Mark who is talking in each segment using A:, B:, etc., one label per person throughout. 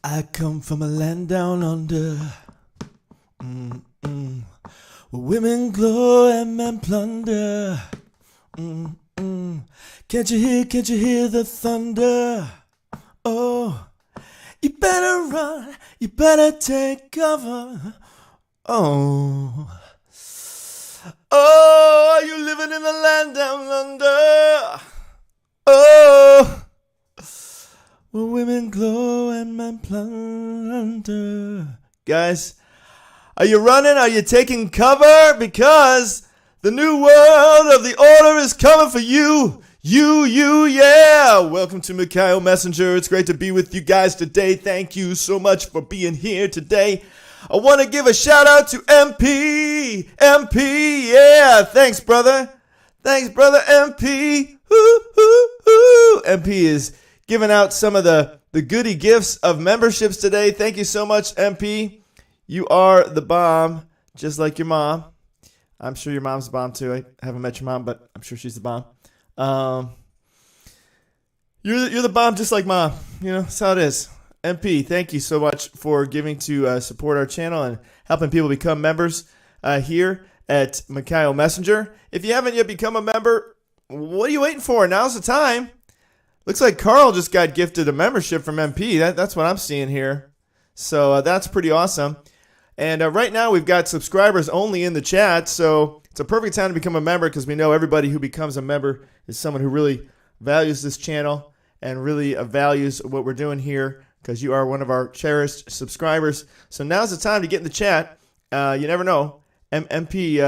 A: I come from a land down under, mm-mm, where women glow and men plunder. Mm-mm. Can't you hear the thunder? Oh, you better run, you better take cover. Oh, oh, are you living in the land down under? Oh, where women glow and men plunder. Guys, are you running? Are you taking cover? Because the new world of the order is coming for you. Yeah. Welcome to Mikhail Messenger. It's great to be with you guys today. Thank you so much for being here today. I want to give a shout out to MP. Yeah. Thanks, brother. MP. MP is giving out some of the goodie gifts of memberships today. Thank you so much, MP. You are the bomb, just like your mom. I'm sure your mom's the bomb too. I haven't met your mom, but I'm sure she's the bomb. You're the bomb, just like mom. You know, that's how it is. MP, thank you so much for giving to support our channel and helping people become members here at Mikhail Messenger. If you haven't yet become a member, what are you waiting for? Now's the time. Looks like Carl just got gifted a membership from MP. That's what I'm seeing here. So that's pretty awesome. And right now we've got subscribers only in the chat. So it's a perfect time to become a member because we know everybody who becomes a member is someone who really values this channel and really values what we're doing here because you are one of our cherished subscribers. So now's the time to get in the chat. You never know. MP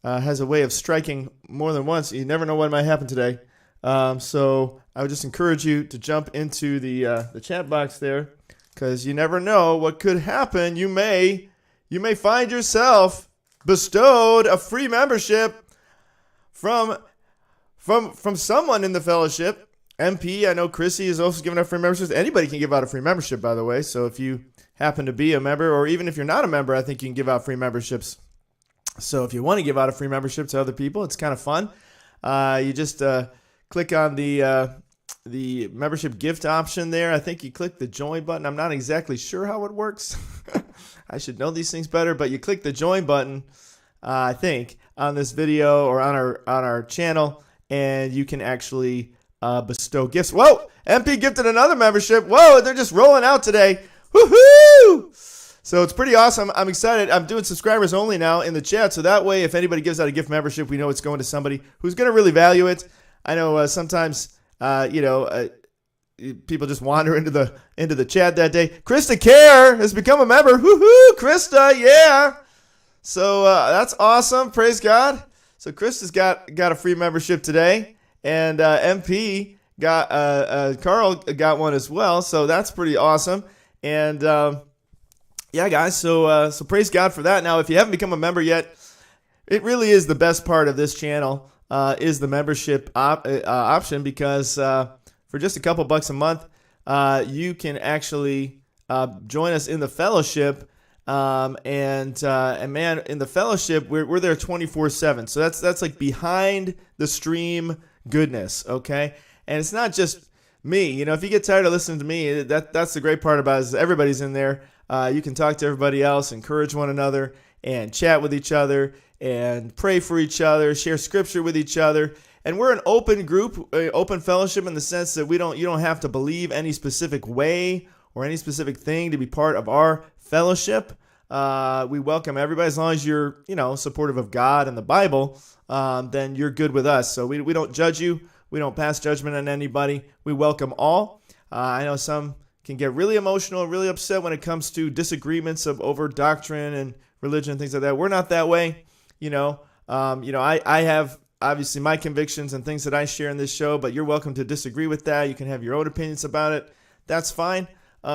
A: has a way of striking more than once. You never know what might happen today. So I would just encourage you to jump into the chat box there because you never know what could happen. You may find yourself bestowed a free membership from someone in the fellowship. MP, I know Chrissy is also giving out free memberships. Anybody can give out a free membership, by the way. So if you happen to be a member, or even if you're not a member, I think you can give out free memberships. So if you want to give out a free membership to other people, it's kind of fun. You just click on the membership gift option there. I think you click the join button. I'm not exactly sure how it works. I should know these things better, but you click the join button, I think, on this video or on our channel, and you can actually bestow gifts. Whoa! MP gifted another membership. Whoa! They're just rolling out today. Woohoo! So it's pretty awesome. I'm excited. I'm doing subscribers only now in the chat, so that way, if anybody gives out a gift membership, we know it's going to somebody who's going to really value it. I know sometimes, people just wander into the chat that day. Krista Care has become a member. Woohoo, Krista, yeah. So that's awesome. Praise God. So Krista's got a free membership today, and MP got Carl got one as well. So that's pretty awesome. And yeah, guys. So praise God for that. Now, if you haven't become a member yet, it really is the best part of this channel. Is the membership option because for just a couple bucks a month, you can actually join us in the fellowship. And man, in the fellowship, we're there 24/7. So that's like behind the stream goodness, okay? And it's not just me. You know, if you get tired of listening to me, that's the great part about it is everybody's in there. You can talk to everybody else, encourage one another, and chat with each other, and pray for each other, share scripture with each other. And we're an open group, open fellowship in the sense that you don't have to believe any specific way or any specific thing to be part of our fellowship. We welcome everybody as long as you're, supportive of God and the Bible, then you're good with us. So we don't judge you. We don't pass judgment on anybody. We welcome all. I know some can get really emotional, really upset when it comes to disagreements over doctrine and religion and things like that. We're not that way. I have obviously my convictions and things that I share in this show, but you're welcome to disagree with that. You can have your own opinions about it. That's fine.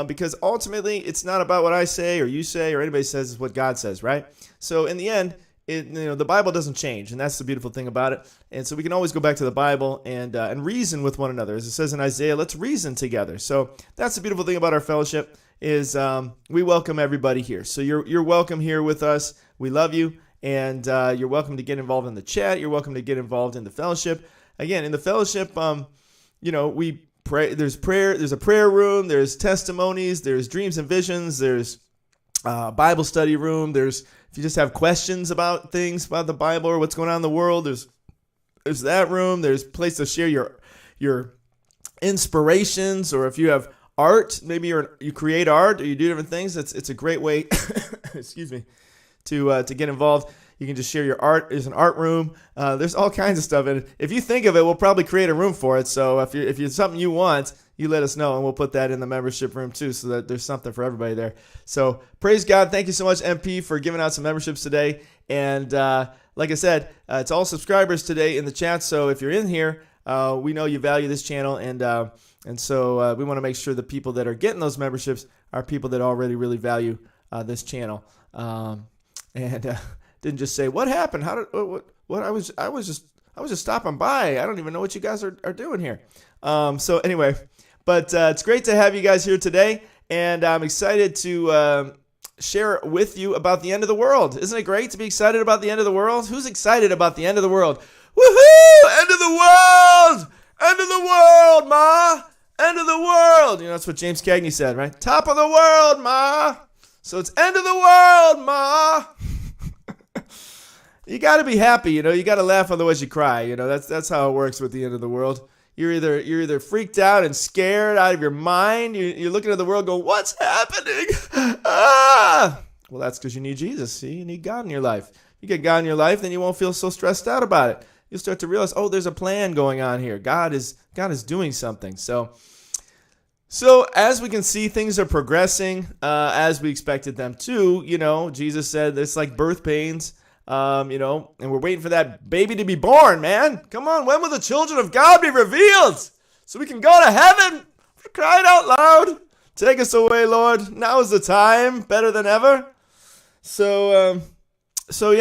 A: Because ultimately it's not about what I say or you say or anybody says, it's what God says, right? So in the end, the Bible doesn't change, and that's the beautiful thing about it. And so we can always go back to the Bible and reason with one another. As it says in Isaiah, let's reason together. So that's the beautiful thing about our fellowship is we welcome everybody here. So you're welcome here with us. We love you, and you're welcome to get involved in the chat. You're welcome to get involved in the fellowship. Again, in the fellowship, we There's prayer. There's a prayer room. There's testimonies. There's dreams and visions. There's Bible study room. There's, if you just have questions about things about the Bible or what's going on in the world, there's that room. There's a place to share your inspirations, or if you have art, maybe you create art or you do different things. It's a great way, excuse me, to get involved. You can just share your art. There's an art room. There's all kinds of stuff. And if you think of it, we'll probably create a room for it. So if it's something you want, you let us know, and we'll put that in the membership room too, so that there's something for everybody there. So praise God. Thank you so much, MP, for giving out some memberships today. And like I said, it's all subscribers today in the chat. So if you're in here, we know you value this channel, and so we want to make sure the people that are getting those memberships are people that already really value this channel. Didn't just say, what happened? How did what I was just stopping by. I don't even know what you guys are doing here. So anyway, but it's great to have you guys here today, and I'm excited to share with you about the end of the world. Isn't it great to be excited about the end of the world? Who's excited about the end of the world? Woohoo! End of the world! End of the world, Ma! End of the world! You know, that's what James Cagney said, right? Top of the world, Ma! So it's end of the world, Ma! You got to be happy, you know. You got to laugh, otherwise you cry. You know, that's how it works with the end of the world. You're either freaked out and scared out of your mind. You're looking at the world going, what's happening? Ah! Well, that's because you need Jesus. See, you need God in your life. You get God in your life, then you won't feel so stressed out about it. You'll start to realize, oh, there's a plan going on here. God is doing something. So as we can see, things are progressing as we expected them to. You know, Jesus said it's like birth pains. You know, and we're waiting for that baby to be born, man. Come on, when will the children of God be revealed? So we can go to heaven? For crying out loud. Take us away, Lord. Now is the time, better than ever. So you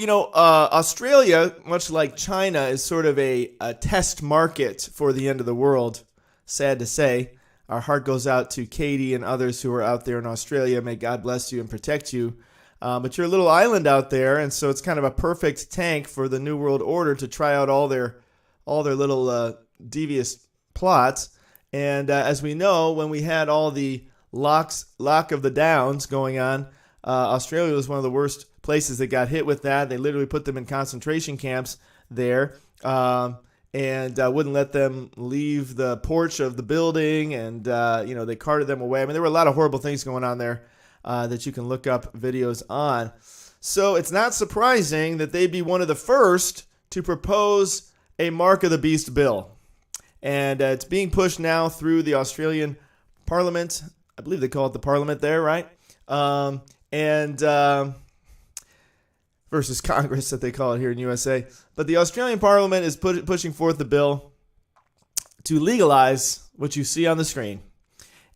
A: know, Australia, much like China, is sort of a test market for the end of the world. Sad to say. Our heart goes out to Katie and others who are out there in Australia. May God bless you and protect you. But you're a little island out there, and so it's kind of a perfect tank for the New World Order to try out all their little devious plots. And as we know, when we had all the lock of the downs going on, Australia was one of the worst places that got hit with that. They literally put them in concentration camps there, and wouldn't let them leave the porch of the building, and you know, they carted them away. I mean, there were a lot of horrible things going on there. That you can look up videos on. So it's not surprising that they'd be one of the first to propose a Mark of the Beast bill. And it's being pushed now through the Australian Parliament. I believe they call it the Parliament there, right? Versus Congress, that they call it here in USA. But the Australian Parliament is pushing forth the bill to legalize what you see on the screen.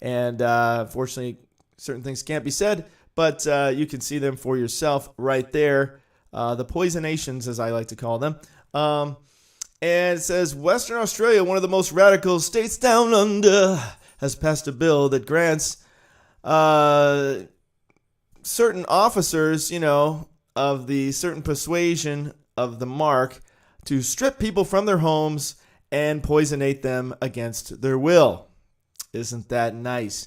A: And unfortunately, certain things can't be said, but you can see them for yourself right there. The poisonations, as I like to call them. And it says, Western Australia, one of the most radical states down under, has passed a bill that grants certain officers, you know, of the certain persuasion of the mark to strip people from their homes and poisonate them against their will. Isn't that nice?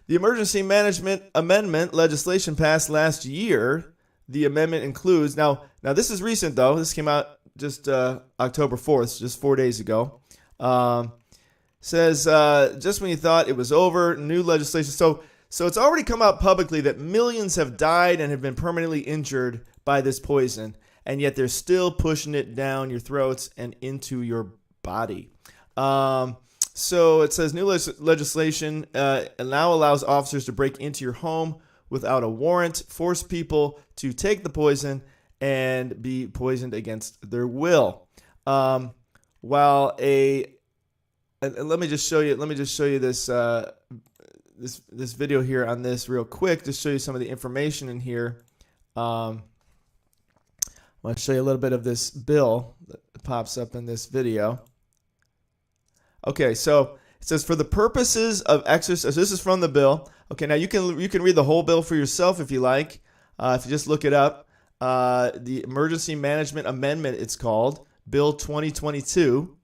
A: The Emergency Management Amendment legislation passed last year. The amendment includes, now this is recent though. This came out just October 4th, just 4 days ago. Says just when you thought it was over, new legislation. So it's already come out publicly that millions have died and have been permanently injured by this poison, and yet they're still pushing it down your throats and into your body. So it says new legislation now allows officers to break into your home without a warrant, force people to take the poison, and be poisoned against their will. And let me just show you this this video here on this real quick, just show you some of the information in here. I'm going to show you a little bit of this bill that pops up in this video. Okay, so it says for the purposes of exercise. This is from the bill. Okay, now you can read the whole bill for yourself if you like. If you just look it up, the Emergency Management Amendment, it's called Bill 2022,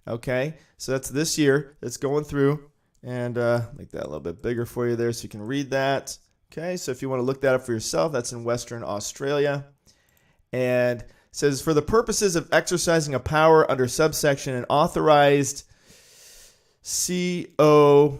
A: Okay, so that's this year. It's going through, and make that a little bit bigger for you there so you can read that. Okay, so if you want to look that up for yourself, that's in Western Australia. And it says, for the purposes of exercising a power under subsection an authorized CO,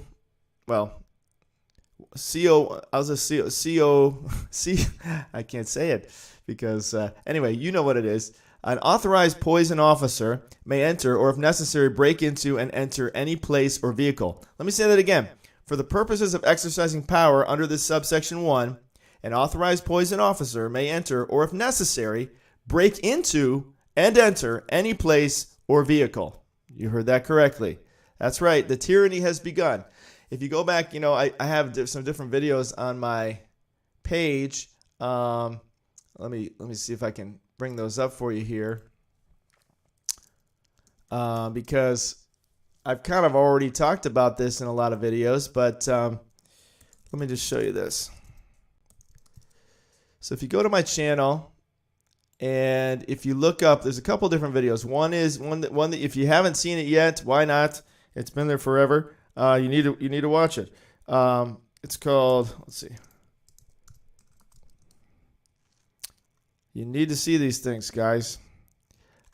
A: I can't say it because, anyway, you know what it is. An authorized poison officer may enter or, if necessary, break into and enter any place or vehicle. Let me say that again. For the purposes of exercising power under this subsection 1, an authorized poison officer may enter or, if necessary, break into and enter any place or vehicle. You heard that correctly. That's right. The tyranny has begun. If you go back, I have some different videos on my page. Let me see if I can bring those up for you here. Because I've kind of already talked about this in a lot of videos, but let me just show you this. So if you go to my channel and if you look up, there's a couple different videos. One that if you haven't seen it yet, why not? It's been there forever. You need to watch it. It's called, let's see. You need to see these things, guys.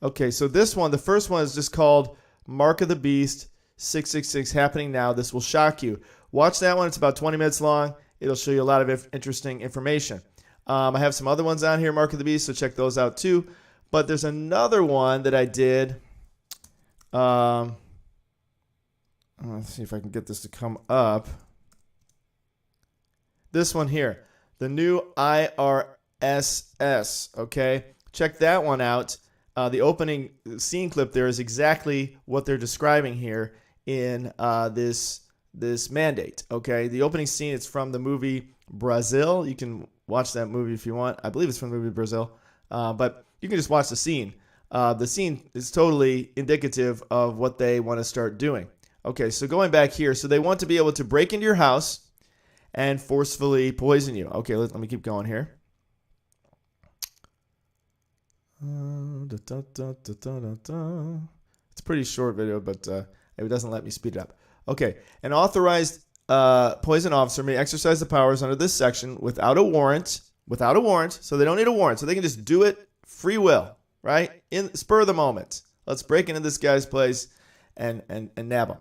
A: Okay, so this one, the first one is just called Mark of the Beast 666 happening now. This will shock you. Watch that one. It's about 20 minutes long. It'll show you a lot of interesting information. I have some other ones on here, Mark of the Beast, so check those out too. But there's another one that I did. Let's see if I can get this to come up. This one here, the new IRSS, okay? Check that one out. The opening scene clip there is exactly what they're describing here in this mandate, okay? The opening scene, it's from the movie Brazil. You can watch that movie if you want. I believe it's from the movie Brazil, but you can just watch the scene. The scene is totally indicative of what they want to start doing. Okay, so going back here, so they want to be able to break into your house and forcefully poison you. Okay, let me keep going here. It's a pretty short video, but it doesn't let me speed it up. Okay, an authorized poison officer may exercise the powers under this section without a warrant, so they don't need a warrant, so they can just do it free will, right? In spur of the moment. Let's break into this guy's place and nab him.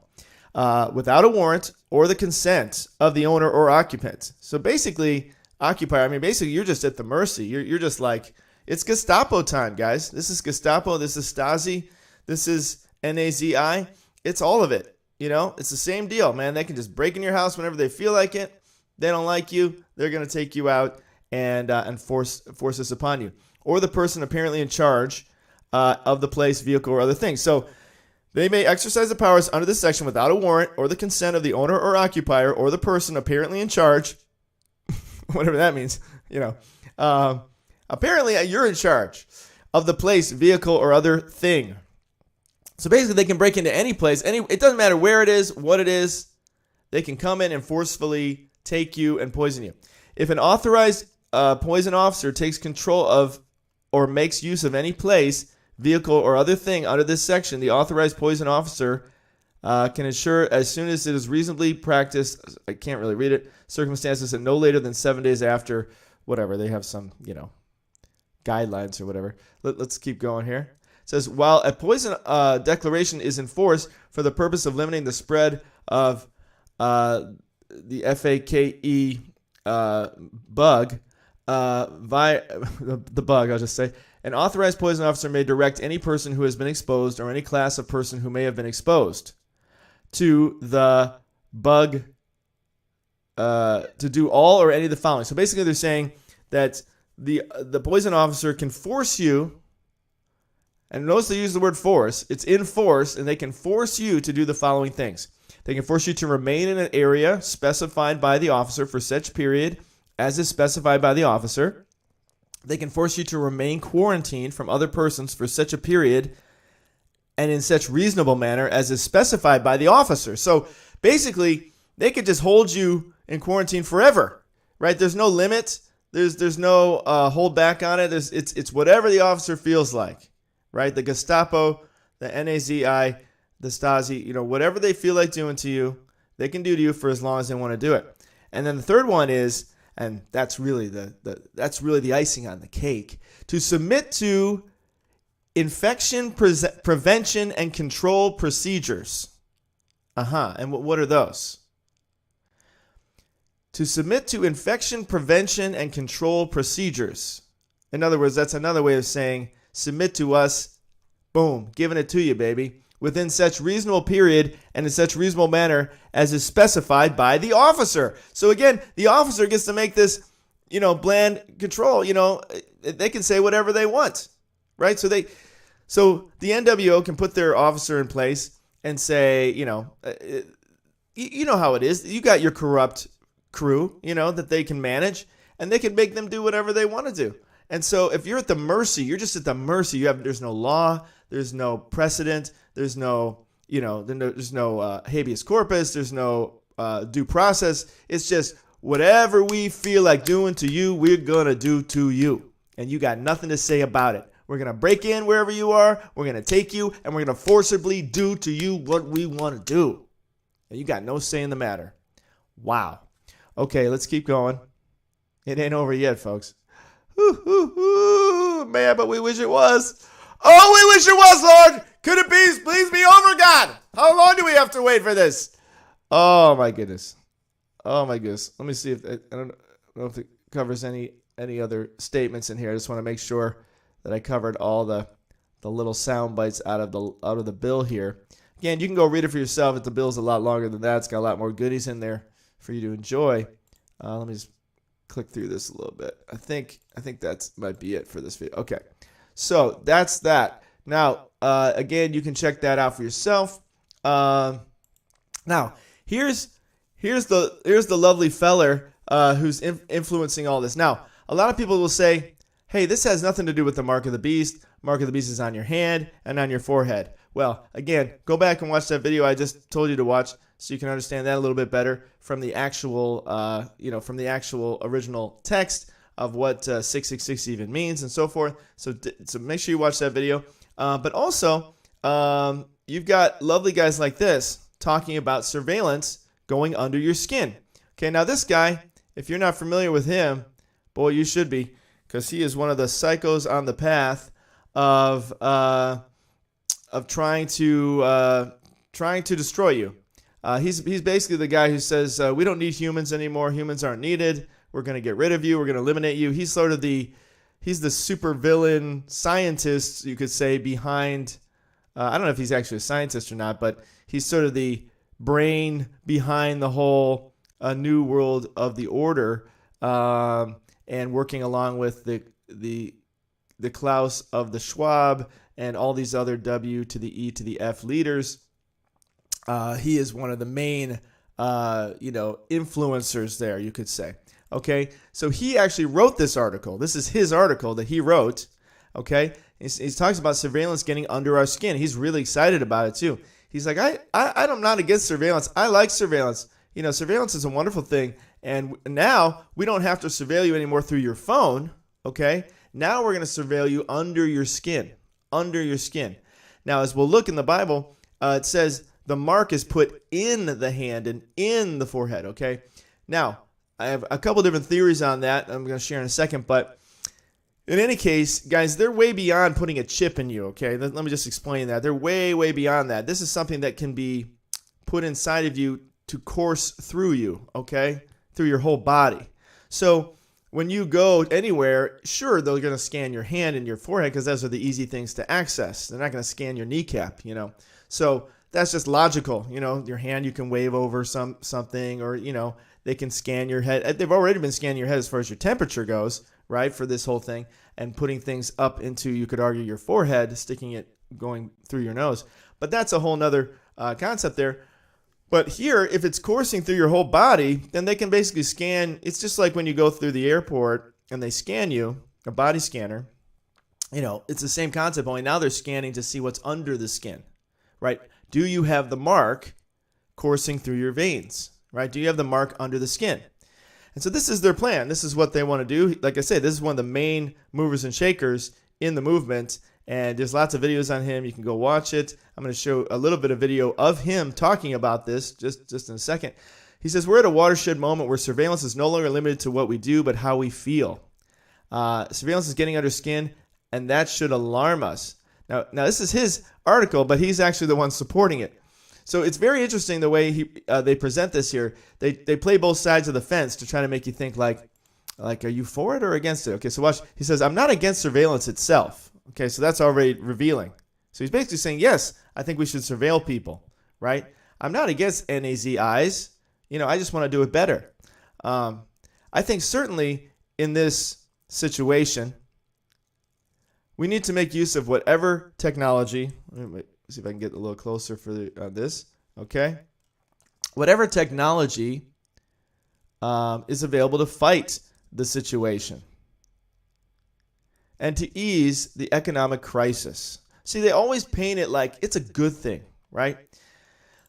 A: Without a warrant or the consent of the owner or occupant. So basically, occupier, basically you're just at the mercy. You're just like, it's Gestapo time, guys. This is Gestapo. This is Stasi. This is NAZI. It's all of it. It's the same deal, man. They can just break in your house whenever they feel like it. They don't like you. They're going to take you out and force this upon you. Or the person apparently in charge of the place, vehicle, or other things. So they may exercise the powers under this section without a warrant or the consent of the owner or occupier or the person apparently in charge, whatever that means, apparently you're in charge of the place, vehicle, or other thing. So basically they can break into any place. It doesn't matter where it is, what it is. They can come in and forcefully take you and poison you. If an authorized poison officer takes control of or makes use of any place, vehicle, or other thing under this section, the authorized poison officer can ensure as soon as it is reasonably practiced, I can't really read it, circumstances and no later than 7 days after, whatever, they have some, guidelines or whatever. Let's keep going here. It says, while a poison declaration is in force for the purpose of limiting the spread of the FAKE bug, the bug, I'll just say, an authorized poison officer may direct any person who has been exposed or any class of person who may have been exposed to the bug to do all or any of the following. So basically they're saying that the poison officer can force you, and notice they use the word force. It's in force, and they can force you to do the following things. They can force you to remain in an area specified by the officer for such period as is specified by the officer. They can force you to remain quarantined from other persons for such a period and in such reasonable manner as is specified by the officer. So basically, they could just hold you in quarantine forever, right? There's no limit. There's no hold back on it. It's whatever the officer feels like, right? The Gestapo, the NAZI, the Stasi, whatever they feel like doing to you, they can do to you for as long as they want to do it. And then the third one is, and that's really the icing on the cake, to submit to infection prevention and control procedures. And what are those? To submit to infection prevention and control procedures. In other words, that's another way of saying submit to us, boom, giving it to you, baby, within such reasonable period and in such reasonable manner as is specified by the officer. So again, the officer gets to make this, bland control. They can say whatever they want, right? So the NWO can put their officer in place and say, you know how it is. You got your corrupt crew, that they can manage, and they can make them do whatever they want to do. And so if you're at the mercy, you're just at the mercy. There's no law, there's no precedent, there's no, there's no habeas corpus, there's no due process. It's just whatever we feel like doing to you, we're going to do to you. And you got nothing to say about it. We're going to break in wherever you are, we're going to take you, and we're going to forcibly do to you what we want to do. And you got no say in the matter. Wow. Okay, let's keep going. It ain't over yet, folks. Man, but we wish it was. Oh, we wish it was, Lord. Could it please be over, God? How long do we have to wait for this? Oh, my goodness. Let me see if I don't know if it covers any other statements in here. I just want to make sure that I covered all the little sound bites out of the bill here. Again, you can go read it for yourself. If the bill's a lot longer than that, it's got a lot more goodies in there for you to enjoy. Let me just click through this a little bit. I think that might be it for this video. Okay, so that's that. Now, again, you can check that out for yourself. Now, here's the lovely feller who's influencing all this. Now, a lot of people will say, hey, this has nothing to do with the mark of the beast. Mark of the beast is on your hand and on your forehead. Well, again, go back and watch that video I just told you to watch so you can understand that a little bit better from the actual, original text of what 666 even means and so forth. So make sure you watch that video. But also, you've got lovely guys like this talking about surveillance going under your skin. Okay, now this guy, if you're not familiar with him, boy, you should be, because he is one of the psychos on the path of trying to destroy you. He's basically the guy who says we don't need humans anymore. Humans aren't needed. We're going to get rid of you. We're going to eliminate you. He's sort of he's the supervillain scientist, you could say, behind. I don't know if he's actually a scientist or not, but he's sort of the brain behind the whole new world of the order, and working along with the Klaus of the Schwab and all these other W to the E to the F leaders. He is one of the main, influencers there, you could say. Okay, so he actually wrote this article. This is his article that he wrote. Okay, he talks about surveillance getting under our skin. He's really excited about it too. He's like, I'm not against surveillance. I like surveillance. Surveillance is a wonderful thing. And now we don't have to surveil you anymore through your phone. Okay, now we're going to surveil you under your skin. Under your skin. Now, as we'll look in the Bible, it says the mark is put in the hand and in the forehead, okay? Now, I have a couple different theories on that I'm going to share in a second, but in any case, guys, they're way beyond putting a chip in you, okay? Let me just explain that. They're way, way beyond that. This is something that can be put inside of you to course through you, okay? Through your whole body. So when you go anywhere, sure, they're going to scan your hand and your forehead because those are the easy things to access. They're not going to scan your kneecap, So that's just logical. Your hand you can wave over something, or, they can scan your head. They've already been scanning your head as far as your temperature goes, right, for this whole thing, and putting things up into, you could argue, your forehead, sticking it going through your nose. But that's a whole nother concept there. But here, if it's coursing through your whole body, then they can basically scan. It's just like when you go through the airport and they scan you, a body scanner. It's the same concept, only now they're scanning to see what's under the skin, right? Do you have the mark coursing through your veins, right? Do you have the mark under the skin? And so this is their plan. This is what they want to do. Like I said, this is one of the main movers and shakers in the movement. And there's lots of videos on him. You can go watch it. I'm going to show a little bit of video of him talking about this just in a second. He says, we're at a watershed moment where surveillance is no longer limited to what we do, but how we feel. Surveillance is getting under skin, and that should alarm us. Now this is his article, but he's actually the one supporting it. So it's very interesting the way they present this here. They play both sides of the fence to try to make you think like, are you for it or against it? Okay, so watch. He says, I'm not against surveillance itself. Okay, so that's already revealing. So he's basically saying, yes, I think we should surveil people, right? I'm not against NAZIs. I just want to do it better. I think certainly in this situation, we need to make use of whatever technology. Let me see if I can get a little closer for this. Okay, whatever technology is available to fight the situation and to ease the economic crisis. See, they always paint it like it's a good thing, right?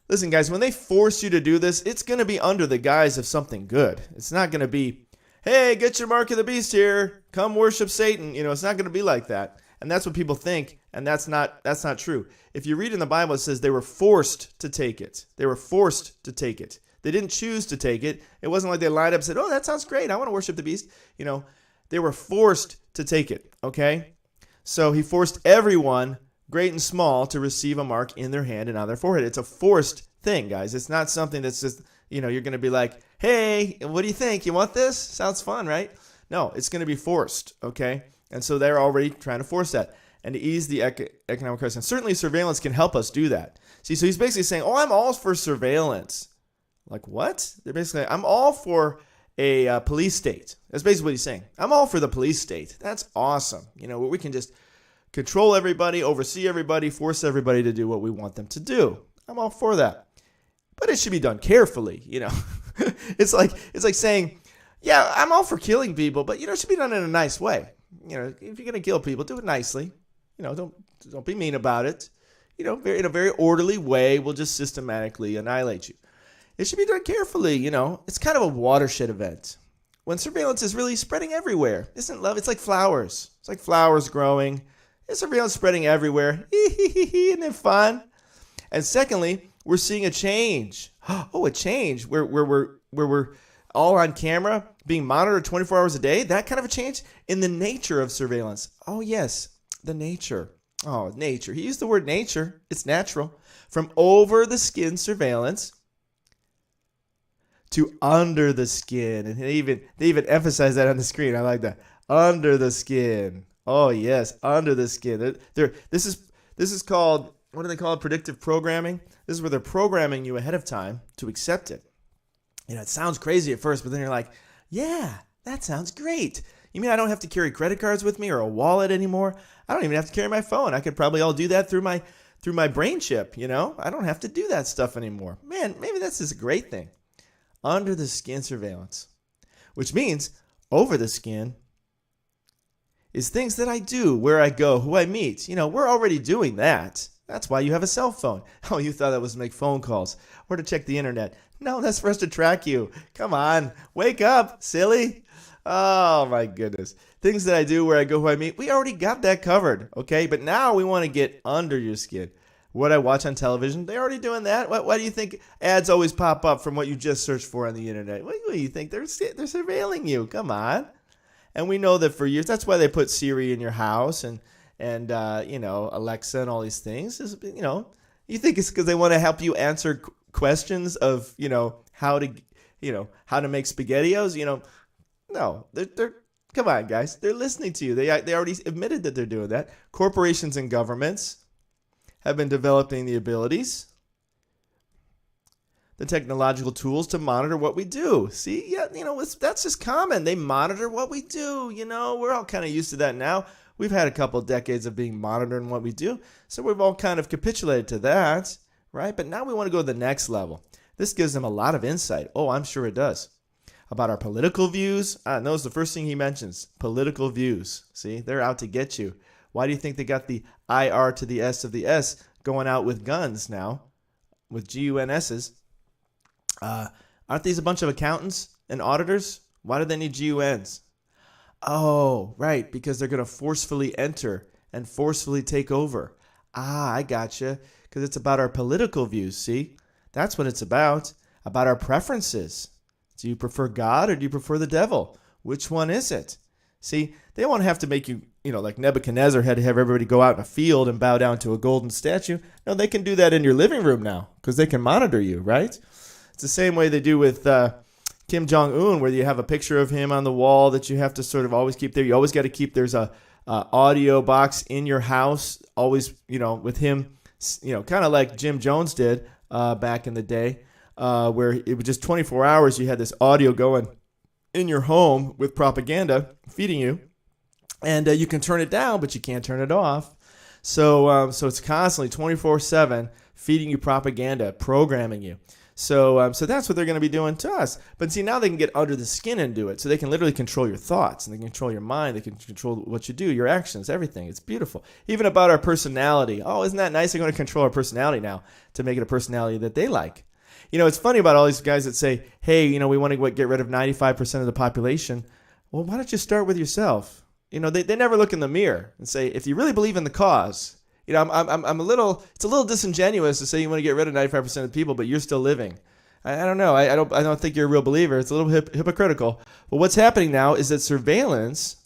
A: Listen, guys, when they force you to do this, it's going to be under the guise of something good. It's not going to be, hey, get your mark of the beast here. Come worship Satan. It's not going to be like that. And that's what people think, and that's not true. If you read in the Bible, it says they were forced to take it. They were forced to take it. They didn't choose to take it. It wasn't like they lined up and said, oh, that sounds great. I want to worship the beast. They were forced to take it, okay? So he forced everyone, great and small, to receive a mark in their hand and on their forehead. It's a forced thing, guys. It's not something that's just, you're going to be like, hey, what do you think? You want this? Sounds fun, right? No, it's going to be forced, okay? And so they're already trying to force that and to ease the economic crisis. And certainly surveillance can help us do that. See, so he's basically saying, oh, I'm all for surveillance. Like, what? They're basically, I'm all for a police state. That's basically what he's saying. I'm all for the police state. That's awesome. Where we can just control everybody, oversee everybody, force everybody to do what we want them to do. I'm all for that. But it should be done carefully, It's like saying, yeah, I'm all for killing people, but it should be done in a nice way. If you're going to kill people, do it nicely. Don't be mean about it. In a very orderly way, we'll just systematically annihilate you. It should be done carefully, It's kind of a watershed event. When surveillance is really spreading everywhere. Isn't love? It's like flowers. It's like flowers growing. It's surveillance spreading everywhere. Isn't it fun? And secondly, we're seeing a change. Oh, a change where we're all on camera, being monitored 24 hours a day. That kind of a change in the nature of surveillance. Oh, yes, the nature. Oh, nature. He used the word nature. It's natural. From over the skin surveillance to under the skin. And they even emphasize that on the screen. I like that. Under the skin. Oh, yes, under the skin. This is called, what do they call it? Predictive programming. This is where they're programming you ahead of time to accept it. It sounds crazy at first, but then you're like, yeah, that sounds great. You mean I don't have to carry credit cards with me or a wallet anymore? I don't even have to carry my phone. I could probably all do that through my brain chip, I don't have to do that stuff anymore. Man, maybe that's just a great thing. Under the skin surveillance, which means over the skin is things that I do, where I go, who I meet. We're already doing that. That's why you have a cell phone. Oh, you thought that was to make phone calls or to check the internet. No, that's for us to track you. Come on, wake up, silly. Oh, my goodness. Things that I do, where I go, who I meet. We already got that covered, okay? But now we want to get under your skin. What I watch on television, they're already doing that. Why do you think ads always pop up from what you just searched for on the internet? What do you think? They're surveilling you. Come on. And we know that for years. That's why they put Siri in your house and Alexa and all these things. You think it's because they want to help you answer questions of, how to make SpaghettiOs. No, they're come on, guys. They're listening to you. They already admitted that they're doing that. Corporations and governments have been developing the abilities, the technological tools to monitor what we do. See, yeah, that's just common. They monitor what we do. We're all kind of used to that now. We've had a couple decades of being monitored in what we do, so we've all kind of capitulated to that, right? But now we want to go to the next level. This gives them a lot of insight. Oh, I'm sure it does. About our political views. Notice the first thing he mentions, political views. See, they're out to get you. Why do you think they got the IR to the S of the S going out with guns now, with GUNSs? Aren't these a bunch of accountants and auditors? Why do they need GUNs? Oh, right, because they're going to forcefully enter and forcefully take over. Ah, I gotcha. Because it's about our political views, see? That's what it's about our preferences. Do you prefer God or do you prefer the devil? Which one is it? See, they won't have to make you, like Nebuchadnezzar had to have everybody go out in a field and bow down to a golden statue. No, they can do that in your living room now because they can monitor you, right? It's the same way they do with Kim Jong-un, where you have a picture of him on the wall that you have to sort of always keep there. You always got to keep, there's a audio box in your house, always, with him, kind of like Jim Jones did back in the day, where it was just 24 hours. You had this audio going in your home with propaganda feeding you, and you can turn it down, but you can't turn it off. So it's constantly 24/7 feeding you propaganda, programming you. So that's what they're going to be doing to us. But see, now they can get under the skin and do it. So they can literally control your thoughts, and they can control your mind. They can control what you do, your actions, everything. It's beautiful. Even about our personality. Oh, isn't that nice? They're going to control our personality now to make it a personality that they like. It's funny about all these guys that say, hey, we want to get rid of 95% of the population. Well, why don't you start with yourself? They never look in the mirror and say, if you really believe in the cause, it's a little disingenuous to say you want to get rid of 95% of people, but you're still living. I don't know. I don't think you're a real believer. It's a little hypocritical. But what's happening now is that surveillance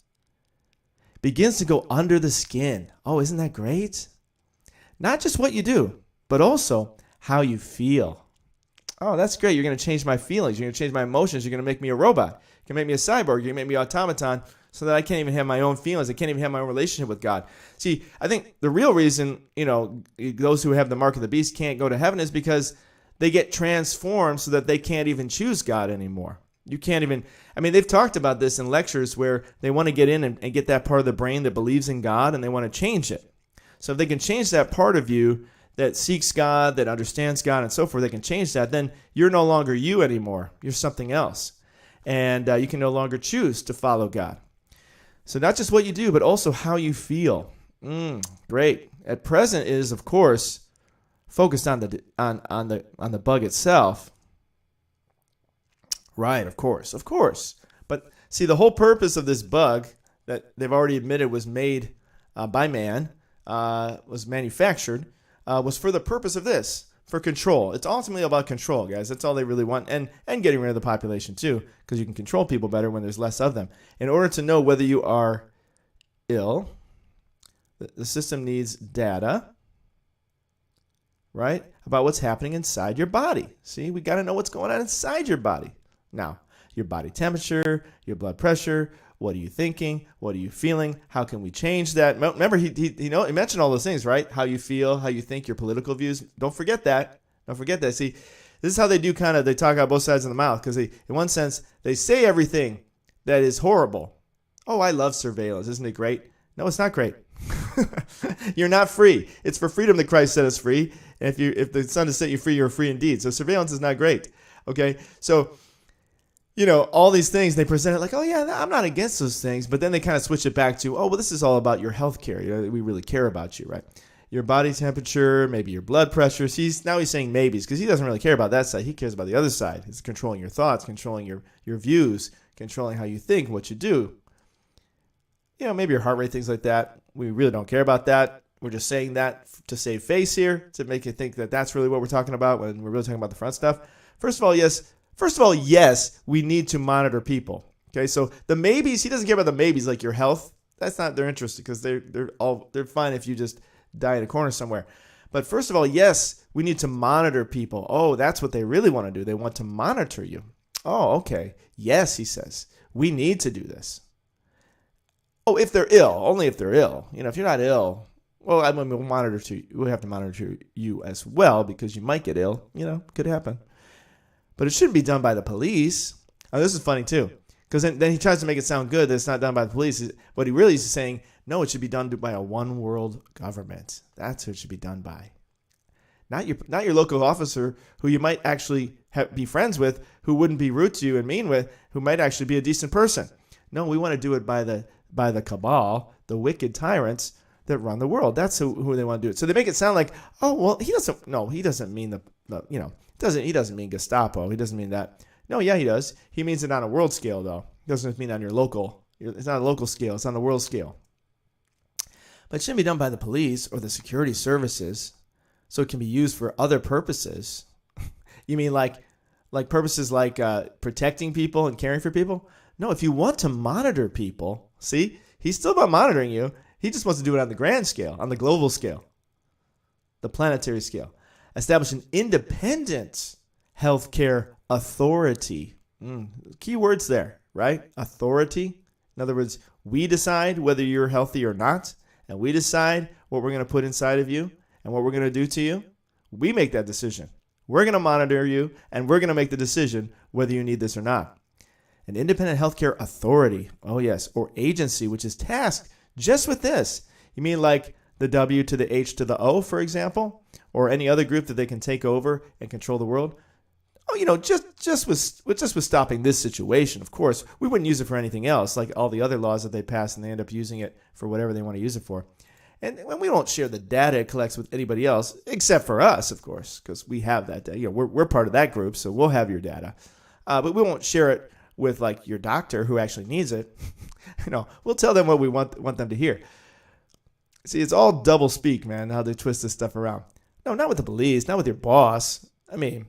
A: begins to go under the skin. Oh, isn't that great? Not just what you do, but also how you feel. Oh, that's great. You're going to change my feelings. You're going to change my emotions. You're going to make me a robot. You're going to make me a cyborg. You're going to make me an automaton so that I can't even have my own feelings. I can't even have my own relationship with God. See, I think the real reason, those who have the mark of the beast can't go to heaven is because they get transformed so that they can't even choose God anymore. You can't even, they've talked about this in lectures where they want to get in and get that part of the brain that believes in God, and they want to change it. So if they can change that part of you that seeks God, that understands God, and so forth, they can change that, then you're no longer you anymore. You're something else. And you can no longer choose to follow God. So not just what you do, but also how you feel. Great. At present, it is, of course, focused on the bug itself. Right, of course. But see, the whole purpose of this bug that they've already admitted was made by man, was manufactured, was for the purpose of this, for control. It's ultimately about control, guys. That's all they really want. And getting rid of the population, too, because you can control people better when there's less of them. In order to know whether you are ill, the system needs data, right, about what's happening inside your body. See, we got to know what's going on inside your body. Now, your body temperature, your blood pressure, what are you thinking? What are you feeling? How can we change that? Remember, he mentioned all those things, right? How you feel, how you think, your political views. Don't forget that. See, this is how they do they talk out both sides of the mouth, because in one sense, they say everything that is horrible. Oh, I love surveillance. Isn't it great? No, it's not great. You're not free. It's for freedom that Christ set us free. And if the Son has set you free, you're free indeed. So surveillance is not great. Okay? So, all these things, they present it like, oh, yeah, I'm not against those things. But then they kind of switch it back to, oh, well, this is all about your health care. We really care about you, right? Your body temperature, maybe your blood pressure. Now he's saying maybes because he doesn't really care about that side. He cares about the other side. It's controlling your thoughts, controlling your views, controlling how you think, what you do. Maybe your heart rate, things like that. We really don't care about that. We're just saying that to save face here, to make you think that that's really what we're talking about when we're really talking about the front stuff. First of all, yes, we need to monitor people. Okay, so the maybes, he doesn't care about the maybes like your health. That's not their interest because they're fine if you just die in a corner somewhere. But first of all, yes, we need to monitor people. Oh, that's what they really want to do. They want to monitor you. Oh, okay. Yes, he says, we need to do this. Oh, if they're ill, only if they're ill. If you're not ill, well, we'll have to monitor you as well because you might get ill. Could happen. But it shouldn't be done by the police. Oh, this is funny too, because then he tries to make it sound good that it's not done by the police. What he really is saying, no, it should be done by a one world government. That's who it should be done by. Not your local officer who you might actually be friends with, who wouldn't be rude to you and mean with, who might actually be a decent person. No, we want to do it by the cabal, the wicked tyrants that run the world. That's who they want to do it. So they make it sound like, oh, well, he doesn't mean he doesn't mean Gestapo. He doesn't mean that. No, yeah, he does. He means it on a world scale, though. He doesn't mean on your local. It's not a local scale. It's on the world scale. But it shouldn't be done by the police or the security services, so it can be used for other purposes. You mean like purposes like protecting people and caring for people? No, if you want to monitor people, see, he's still about monitoring you. He just wants to do it on the grand scale, on the global scale, the planetary scale. Establish an independent healthcare authority. Key words there, right? Authority. In other words, we decide whether you're healthy or not, and we decide what we're going to put inside of you and what we're going to do to you. We make that decision. We're going to monitor you, and we're going to make the decision whether you need this or not. An independent healthcare authority, oh yes, or agency, which is tasked just with this. You mean like the W to the H to the O, for example, or any other group that they can take over and control the world? Oh, just with stopping this situation. Of course, we wouldn't use it for anything else, like all the other laws that they pass, and they end up using it for whatever they want to use it for. And we don't share the data it collects with anybody else, except for us, of course, because we have that data. We're part of that group, so we'll have your data. But we won't share it with like your doctor who actually needs it. We'll tell them what we want them to hear. See, it's all double speak, man, how they twist this stuff around. No, not with the police, not with your boss. I mean,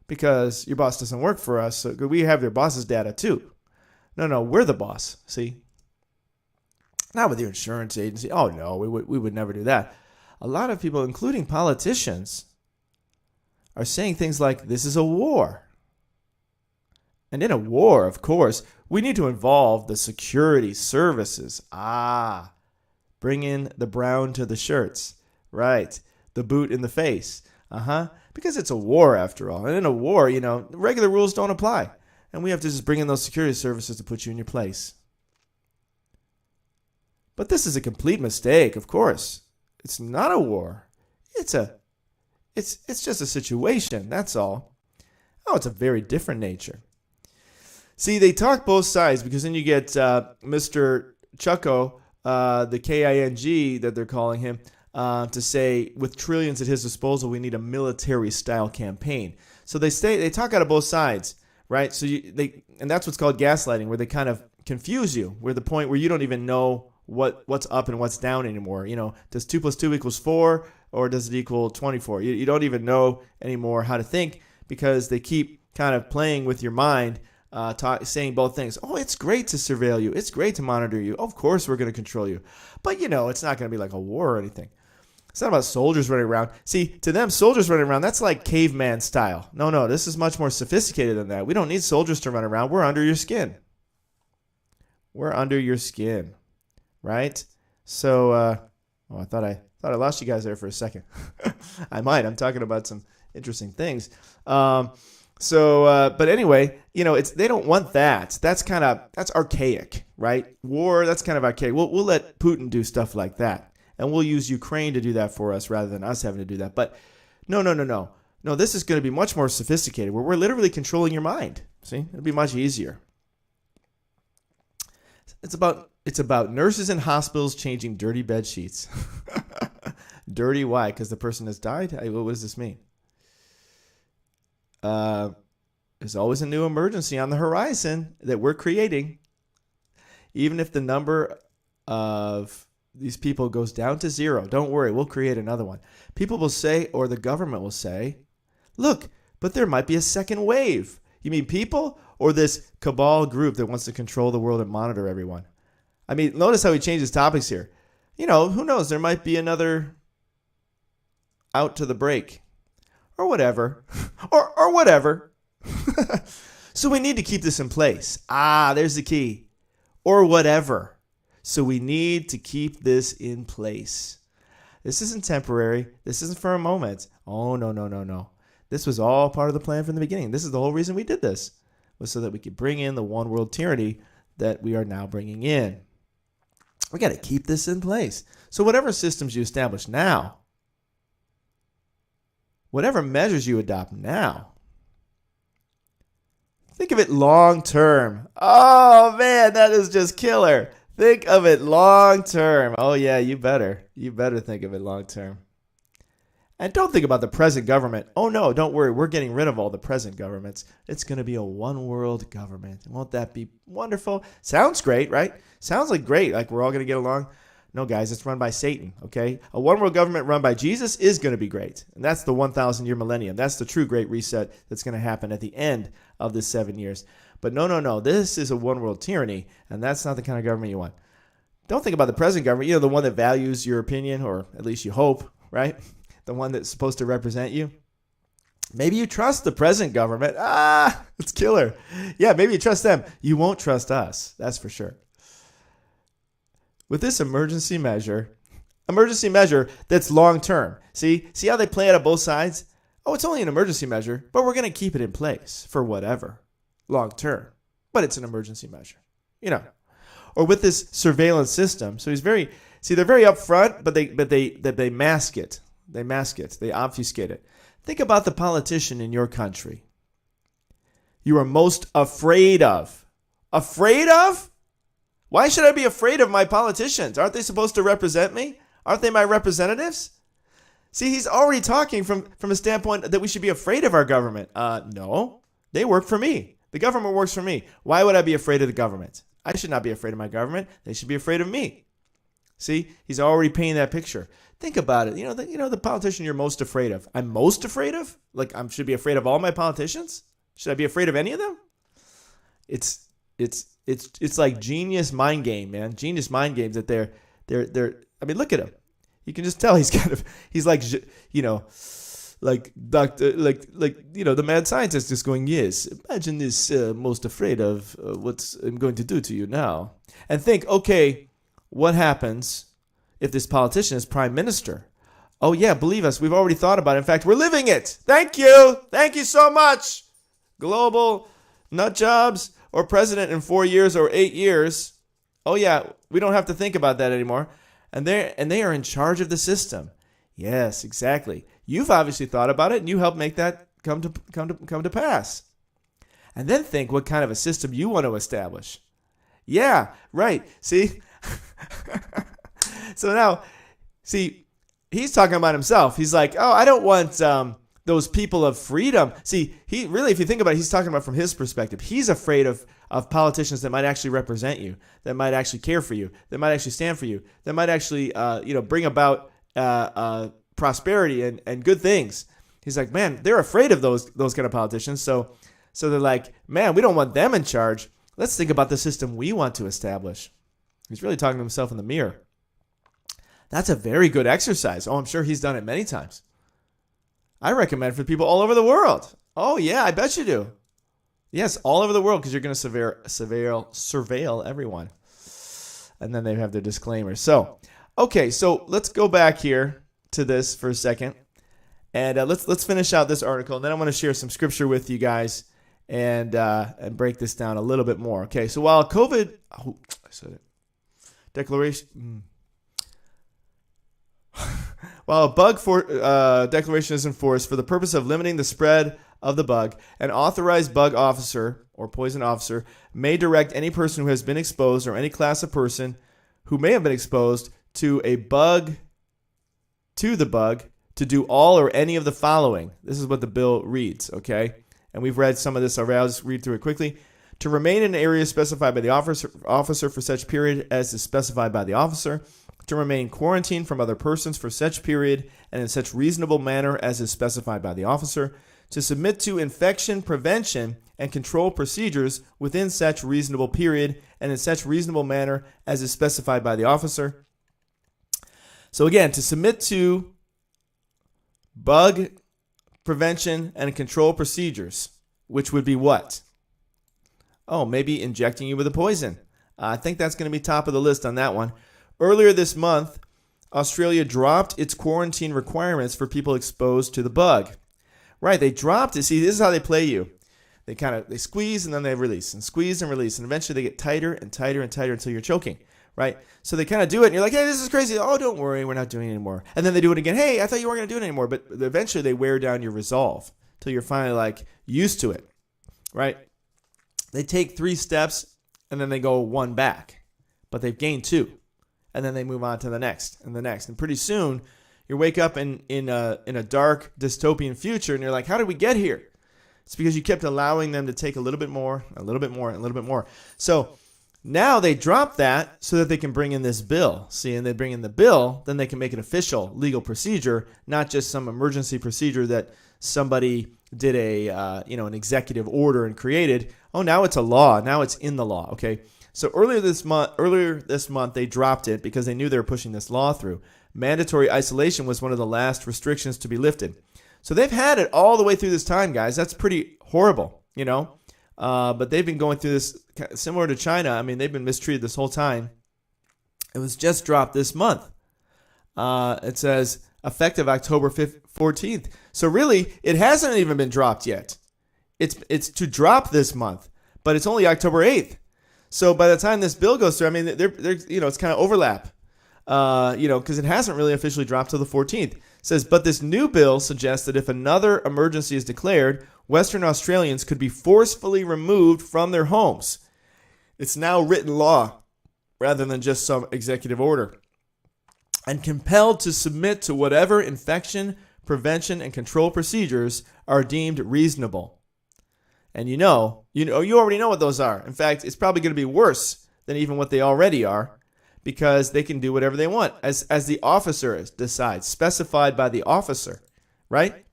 A: because your boss doesn't work for us, so we have your boss's data too. No, we're the boss, see? Not with your insurance agency. Oh, no, we would never do that. A lot of people, including politicians, are saying things like, this is a war. And in a war, of course, we need to involve the security services. Bring in the brown to the shirts. Right. The boot in the face. Because it's a war after all. And in a war, regular rules don't apply. And we have to just bring in those security services to put you in your place. But this is a complete mistake, of course. It's not a war. It's just a situation, that's all. Oh, it's a very different nature. See, they talk both sides because then you get Mr. Chucko, the KING that they're calling him, to say with trillions at his disposal, we need a military-style campaign. So they talk out of both sides, right? So and that's what's called gaslighting, where they kind of confuse you, where the point where you don't even know what's up and what's down anymore. Does 2 + 2 = 4, or does it equal 24? You don't even know anymore how to think because they keep kind of playing with your mind, saying both things. Oh, it's great to surveil you. It's great to monitor you. Of course, we're going to control you. But, it's not going to be like a war or anything. It's not about soldiers running around. See, to them, soldiers running around, that's like caveman style. No, this is much more sophisticated than that. We don't need soldiers to run around. We're under your skin. We're under your skin. Right? So, I thought I lost you guys there for a second. I might. I'm talking about some interesting things. But anyway, they don't want that. That's archaic, right? War, that's kind of archaic. We'll let Putin do stuff like that, and we'll use Ukraine to do that for us rather than us having to do that. But no. No, this is going to be much more sophisticated, where we're literally controlling your mind. See, it'll be much easier. It's about nurses in hospitals changing dirty bed sheets. Dirty, why? Because the person has died? What does this mean? There's always a new emergency on the horizon that we're creating. Even if the number of these people goes down to 0, don't worry, we'll create another one. People will say, or the government will say, look, but there might be a second wave. You mean people or this cabal group that wants to control the world and monitor everyone? I mean, notice how he changes topics here. Who knows? There might be another out to the break or whatever, or whatever. So we need to keep this in place. There's the key. Or whatever. So we need to keep this in place. This isn't temporary. This isn't for a moment. Oh, no. This was all part of the plan from the beginning. This is the whole reason we did this, was so that we could bring in the one world tyranny that we are now bringing in. We got to keep this in place. So whatever systems you establish now, whatever measures you adopt now, think of it long term. Oh, man, that is just killer. Think of it long term. Oh, yeah, you better. You better think of it long term. And don't think about the present government. Oh, no, don't worry. We're getting rid of all the present governments. It's going to be a one world government. Won't that be wonderful? Sounds great, right? Sounds like great. Like we're all going to get along. No, guys, it's run by Satan, okay? A one-world government run by Jesus is going to be great. And that's the 1,000-year millennium. That's the true great reset that's going to happen at the end of this 7 years. But no. This is a one-world tyranny, and that's not the kind of government you want. Don't think about the present government, the one that values your opinion, or at least you hope, right? The one that's supposed to represent you. Maybe you trust the present government. It's killer. Yeah, maybe you trust them. You won't trust us. That's for sure. With this emergency measure that's long-term. See how they play it on both sides? Oh, it's only an emergency measure, but we're going to keep it in place for whatever, long-term. But it's an emergency measure, Or with this surveillance system. So they're very upfront, but they mask it. They mask it. They obfuscate it. Think about the politician in your country you are most afraid of. Afraid of? Why should I be afraid of my politicians? Aren't they supposed to represent me? Aren't they my representatives? See, he's already talking from a standpoint that we should be afraid of our government. No, they work for me. The government works for me. Why would I be afraid of the government? I should not be afraid of my government. They should be afraid of me. See, he's already painting that picture. Think about it. The politician you're most afraid of. I'm most afraid of? Like I should be afraid of all my politicians? Should I be afraid of any of them? It's like genius mind game, man. Genius mind games that they're. I mean, look at him. You can just tell he's like doctor, the mad scientist just going, yes, imagine this most afraid of what I'm going to do to you now. And think, okay, what happens if this politician is prime minister? Oh, yeah, believe us, we've already thought about it. In fact, we're living it. Thank you. Thank you so much. Global nut jobs or president in 4 years or 8 years. Oh, yeah, we don't have to think about that anymore. And they are in charge of the system. Yes, exactly. You've obviously thought about it, and you helped make that come to pass. And then think what kind of a system you want to establish. Yeah, right. See? So now, see, he's talking about himself. He's like, oh, I don't want those people of freedom. See, he really, if you think about it, he's talking about from his perspective. He's afraid of politicians that might actually represent you, that might actually care for you, that might actually stand for you, that might actually, bring about prosperity and good things. He's like, man, they're afraid of those kind of politicians. So they're like, man, we don't want them in charge. Let's think about the system we want to establish. He's really talking to himself in the mirror. That's a very good exercise. Oh, I'm sure he's done it many times. I recommend for people all over the world. Oh, yeah, I bet you do. Yes, all over the world, because you're going to surveil everyone. And then they have their disclaimers. So, okay, so let's go back here to this for a second. And let's finish out this article. And then I want to share some scripture with you guys and break this down a little bit more. Okay, so while COVID... Oh, I said it. Declaration... While a bug declaration is enforced for the purpose of limiting the spread of the bug, an authorized bug officer or poison officer may direct any person who has been exposed or any class of person who may have been exposed to the bug to do all or any of the following. This is what the bill reads, okay? And we've read some of this already. I'll just read through it quickly. To remain in an area specified by the officer for such period as is specified by the officer. To remain quarantined from other persons for such period and in such reasonable manner as is specified by the officer. To submit to infection prevention and control procedures within such reasonable period and in such reasonable manner as is specified by the officer. So again, to submit to bug prevention and control procedures, which would be what? Oh, maybe injecting you with a poison. I think that's going to be top of the list on that one. Earlier this month, Australia dropped its quarantine requirements for people exposed to the bug. Right, they dropped it. See, this is how they play you. They squeeze and then they release and squeeze and release. And eventually they get tighter and tighter and tighter until you're choking. Right? So they kind of do it and you're like, hey, this is crazy. Oh, don't worry, we're not doing it anymore. And then they do it again. Hey, I thought you weren't going to do it anymore. But eventually they wear down your resolve until you're finally like used to it. Right? They take 3 steps and then they go 1 back. But they've gained 2. And then they move on to the next and the next. And pretty soon, you wake up in a dark dystopian future, and you're like, how did we get here? It's because you kept allowing them to take a little bit more, a little bit more, a little bit more. So Now they drop that so that they can bring in this bill. See, and they bring in the bill, then they can make an official legal procedure, not just some emergency procedure that somebody did an executive order and created. Oh, now it's a law. Now it's in the law. Okay. So earlier this month, they dropped it because they knew they were pushing this law through. Mandatory isolation was one of the last restrictions to be lifted. So they've had it all the way through this time, guys. That's pretty horrible, but they've been going through this similar to China. I mean, they've been mistreated this whole time. It was just dropped this month. It says effective October 14th. So really, it hasn't even been dropped yet. It's to drop this month, but it's only October 8th. So by the time this bill goes through, I mean, they're it's kind of overlap, because it hasn't really officially dropped till the 14th. It says, but this new bill suggests that if another emergency is declared, Western Australians could be forcefully removed from their homes. It's now written law rather than just some executive order, and compelled to submit to whatever infection, prevention, and control procedures are deemed reasonable. And you already know what those are. In fact, it's probably going to be worse than even what they already are, because they can do whatever they want as the officer decides, specified by the officer, right?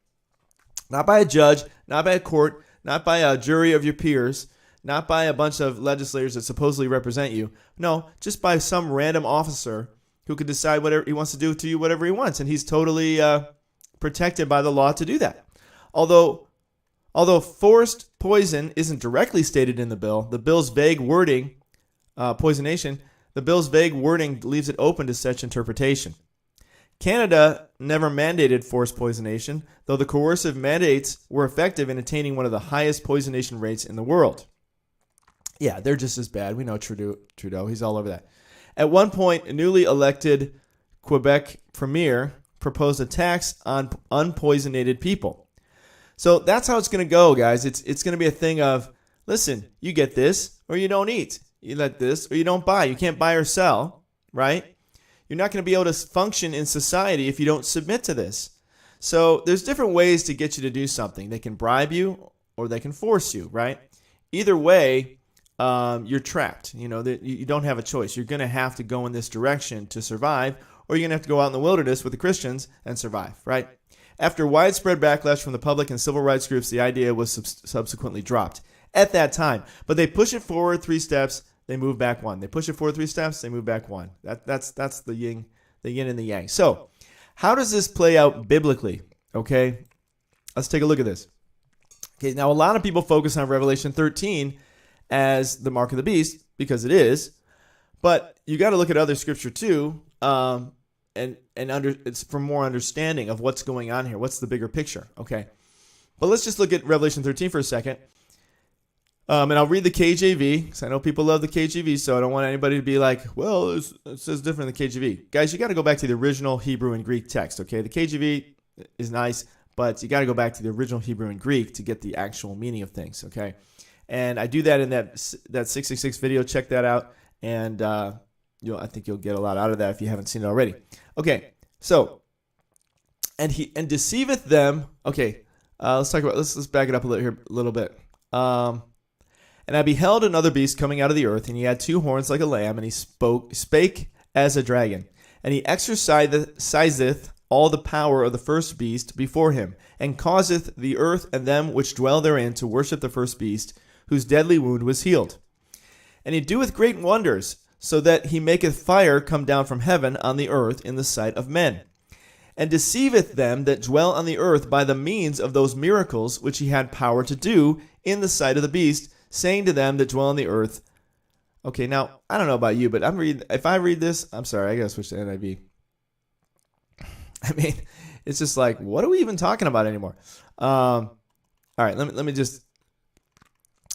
A: Not by a judge, not by a court, not by a jury of your peers, not by a bunch of legislators that supposedly represent you. No, just by some random officer who could decide whatever he wants to do to you, whatever he wants. And he's totally protected by the law to do that. Although forced poison isn't directly stated in the bill, the bill's vague wording, poisonation, the bill's vague wording leaves it open to such interpretation. Canada never mandated forced poisonation, though the coercive mandates were effective in attaining one of the highest poisonation rates in the world. Yeah, they're just as bad. We know Trudeau. He's all over that. At one point, a newly elected Quebec premier proposed a tax on unpoisonated people. So that's how it's going to go, guys. It's going to be a thing of, listen, you get this or you don't eat. You let this or you don't buy. You can't buy or sell, right? You're not going to be able to function in society if you don't submit to this. So there's different ways to get you to do something. They can bribe you or they can force you, right? Either way, you're trapped. You don't have a choice. You're going to have to go in this direction to survive, or you're going to have to go out in the wilderness with the Christians and survive, right? After widespread backlash from the public and civil rights groups, the idea was subsequently dropped at that time. But they push it forward 3 steps, they move back 1. They push it forward 3 steps, they move back 1. That's the yin and the yang. So how does this play out biblically? Okay, let's take a look at this. Okay, now a lot of people focus on Revelation 13 as the mark of the beast, because it is. But you got to look at other scripture too, it's for more understanding of what's going on here. What's the bigger picture? Okay, but let's just look at Revelation 13 for a second. And I'll read the KJV, because I know people love the KJV, so I don't want anybody to be like, well, it says different than the KJV. Guys, you got to go back to the original Hebrew and Greek text, okay? The KJV is nice, but you got to go back to the original Hebrew and Greek to get the actual meaning of things, okay? And I do that in that 666 video. Check that out, and I think you'll get a lot out of that if you haven't seen it already. Okay, so, and deceiveth them. Okay, let's back it up a little bit. And I beheld another beast coming out of the earth, and he had 2 horns like a lamb, and he spake as a dragon. And he exerciseth all the power of the first beast before him, and causeth the earth and them which dwell therein to worship the first beast, whose deadly wound was healed. And he doeth great wonders, so that he maketh fire come down from heaven on the earth in the sight of men, and deceiveth them that dwell on the earth by the means of those miracles which he had power to do in the sight of the beast, saying to them that dwell on the earth. Okay, now, I don't know about you, but if I read this, I'm sorry, I gotta switch to NIV. I mean, it's just like, what are we even talking about anymore? All right, let me just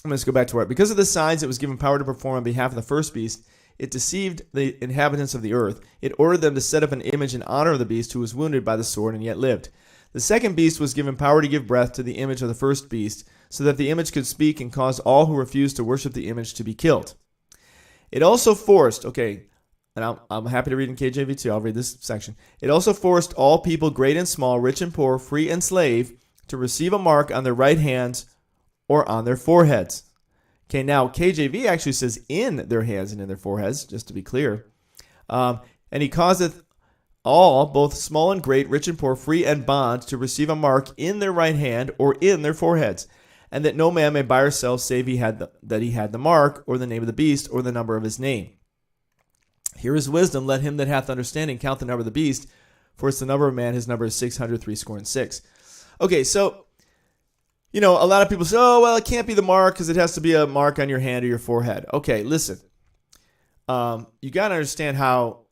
A: go back to where, because of the signs it was given power to perform on behalf of the first beast, it deceived the inhabitants of the earth. It ordered them to set up an image in honor of the beast who was wounded by the sword and yet lived. The second beast was given power to give breath to the image of the first beast, so that the image could speak and cause all who refused to worship the image to be killed. It also forced, okay, and I'm happy to read in KJV too, I'll read this section. It also forced all people, great and small, rich and poor, free and slave, to receive a mark on their right hands or on their foreheads. Okay, now KJV actually says in their hands and in their foreheads, just to be clear. And he causeth all, both small and great, rich and poor, free and bond, to receive a mark in their right hand or in their foreheads, and that no man may buy or sell save that he had the mark, or the name of the beast, or the number of his name. Here is wisdom. Let him that hath understanding count the number of the beast, for it's the number of man. His number is 666. Okay, so, a lot of people say, oh, well, it can't be the mark because it has to be a mark on your hand or your forehead. Okay, listen. You got to understand how